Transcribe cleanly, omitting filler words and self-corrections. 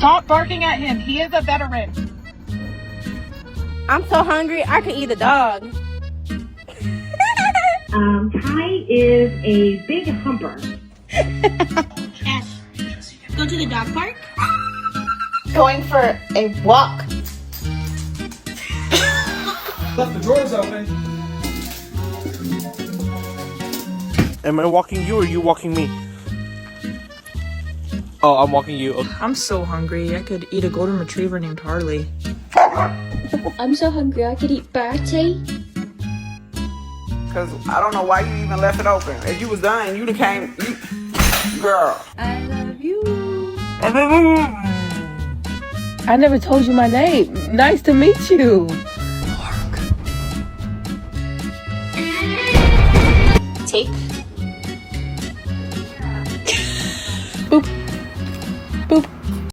Stop barking at him. He is a veteran. I'm so hungry, I could eat a dog. Ty is a big humper. Ash, go to the dog park? Going for a walk. Left the drawers open. Am I walking you or you walking me? Oh, I'm walking you. Okay. I'm so hungry. I could eat a golden retriever named Harley. I'm so hungry I could eat Bertie. Cause I don't know why you even left it open. If you was done, you'd have came. Girl. I love you. I never told you my name. Nice to meet you.